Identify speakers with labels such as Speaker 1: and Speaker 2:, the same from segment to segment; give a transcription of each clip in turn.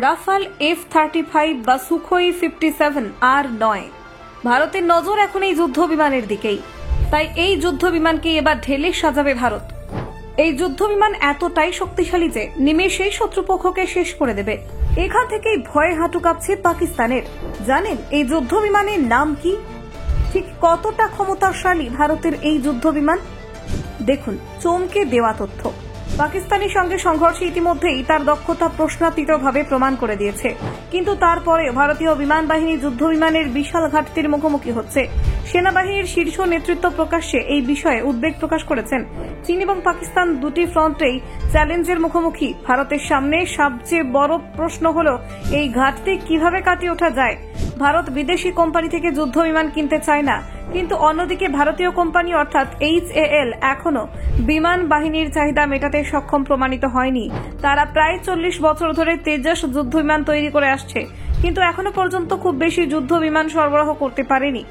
Speaker 1: Rafale F-35 বা Sukhoi 57 আর নয়। ভারতের নজর এখন এই যুদ্ধ বিমানের দিকেই। তাই এই যুদ্ধ বিমানকে এবার ঢেলে সাজাবে ভারত। এই যুদ্ধ বিমান এতটাই শক্তিশালী যে নিমেষেই শত্রুপক্ষকে শেষ করে দেবে। এখান থেকেই ভয়ে হাঁটু কাঁপছে পাকিস্তানের। জানেন এই যুদ্ধ বিমানের নাম কি? ঠিক কতটা ক্ষমতাশালী ভারতের এই যুদ্ধ বিমান? দেখুন চমকে দেওয়া তথ্য। পাকিস্তানের সঙ্গে সংঘর্ষে ইতিমধ্যেই তার দক্ষতা প্রশ্নাতীতভাবে প্রমাণ করে দিয়েছে, কিন্তু তারপরে ভারতীয় বিমান বাহিনী যুদ্ধ বিমানের বিশাল ঘাটতির মুখোমুখি হচ্ছে। সেনাবাহিনীর শীর্ষ নেতৃত্ব প্রকাশ্যে এই বিষয়ে উদ্বেগ প্রকাশ করেছেন। চীন এবং পাকিস্তান দুটি ফ্রন্টেই চ্যালেঞ্জের মুখোমুখি। ভারতের সামনে সবচেয়ে বড় প্রশ্ন হলো এই ঘাটতি কিভাবে কাটিয়ে ওঠা যায়। ভারত বিদেশি কোম্পানি থেকে যুদ্ধ বিমান কিনতে চায় না, কিন্তু অন্যদিকে ভারতীয় কোম্পানি অর্থাৎ HAL এখনো বিমান বাহিনীর চাহিদা মেটাতে সক্ষম প্রমাণিত হয়নি। তারা প্রায় 40 বছর ধরে তেজস যুদ্ধ বিমান তৈরি করে আসছে, কিন্তু এখনো পর্যন্ত খুব বেশি যুদ্ধ বিমান সরবরাহ করতে পারেনি।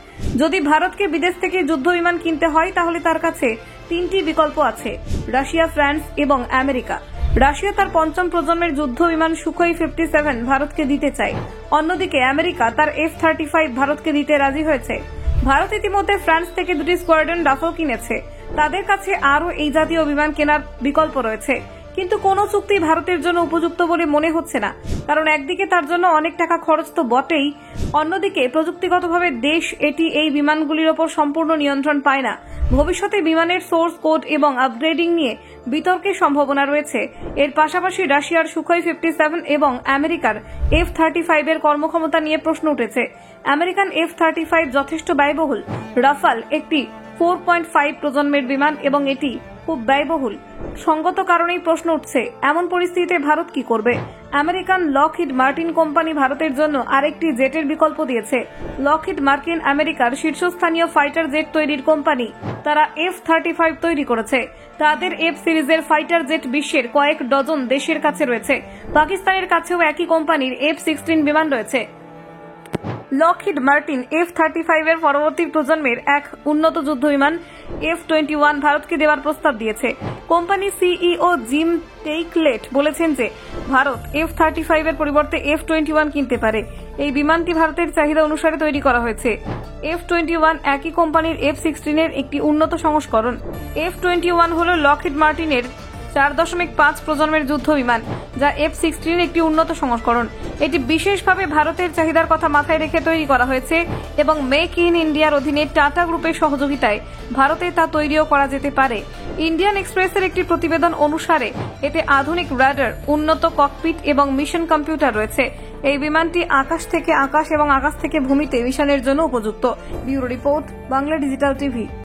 Speaker 1: যদি ভারতকে বিদেশ থেকে যুদ্ধ বিমান কিনতে হয় তাহলে তার কাছে তিনটি বিকল্প আছে: রাশিয়া, ফ্রান্স এবং আমেরিকা। রাশিয়া তার পঞ্চম প্রজন্মের যুদ্ধ বিমান সুখোই 57 ভারতকে দিতে চায়। অন্যদিকে আমেরিকা তার F-35 ভারতকে দিতে রাজি হয়েছে। ভারত ইতিমধ্যে ফ্রান্স থেকে দুটি স্কোয়াড্রন রাফাল কিনেছে। তাদের কাছে আরও এই জাতীয় বিমান কেনার বিকল্প রয়েছে, কিন্তু কোনো চুক্তি ভারতের জন্য উপযুক্ত বলে মনে হচ্ছে না। কারণ একদিকে তার জন্য অনেক টাকা খরচ তো বটেই, অন্যদিকে প্রযুক্তিগতভাবে দেশ এটি এই বিমানগুলির ওপর সম্পূর্ণ নিয়ন্ত্রণ পায় না। ভবিষ্যতে বিমানের সোর্স কোড এবং আপগ্রেডিং নিয়ে বিতর্কের সম্ভাবনা রয়েছে। এর পাশাপাশি রাশিয়ার সুখোই 57 এবং আমেরিকার F-35 এর কর্মক্ষমতা নিয়ে প্রশ্ন উঠেছে। আমেরিকান F-35 যথেষ্ট ব্যয়বহুল। রাফাল একটি 4.5 প্রজন্মের বিমান এবং এটি খুব ব্যয়বহুল। সঙ্গত কারণেই প্রশ্ন উঠছে, এমন পরিস্থিতিতে ভারত কি করবে? আমেরিকান লকহিড মার্টিন কোম্পানি ভারতের জন্য আরেকটি জেটের বিকল্প দিয়েছে। লকহিড মার্টিন আমেরিকার শীর্ষস্থানীয় ফাইটার জেট তৈরির কোম্পানি। তারা F-35 তৈরি করেছে। তাদের F সিরিজের ফাইটার জেট বিশ্বের কয়েক ডজন দেশের কাছে রয়েছে। পাকিস্তানের কাছেও একই কোম্পানির F-16 বিমান রয়েছে। লকহিড মার্টিন F-35 এর পরবর্তী প্রজন্মের এক উন্নত যুদ্ধ বিমান F-21 ভারতকে দেওয়ার প্রস্তাব দিয়েছে। কোম্পানি CEO জিম টেইকলেট বলেছেন যে ভারত F-35 এর পরিবর্তে F-21 কিনতে পারে। এই বিমানটি ভারতের চাহিদা অনুসারে তৈরি করা হয়েছে। F-21 একই কোম্পানির F-16 এর একটি উন্নত সংস্করণ। F-21 হল লকহিড মার্টিনের 4.5 প্রজন্মের যুদ্ধ বিমান, যা F-16 একটি উন্নত সংস্করণ। এটি বিশেষভাবে ভারতের চাহিদার কথা মাথায় রেখে তৈরি করা হয়েছে এবং মেক ইন ইন্ডিয়ার অধীনে টাটা গ্রুপের সহযোগিতায় ভারতে তা তৈরিও করা যেতে পারে। ইন্ডিয়ান এক্সপ্রেসের একটি প্রতিবেদন অনুসারে এতে আধুনিক রাডার, উন্নত ককপিট এবং মিশন কম্পিউটার রয়েছে। এই বিমানটি আকাশ থেকে আকাশ এবং আকাশ থেকে ভূমিতে মিশনের জন্য উপযুক্ত। Bureau report, Bangla digital TV.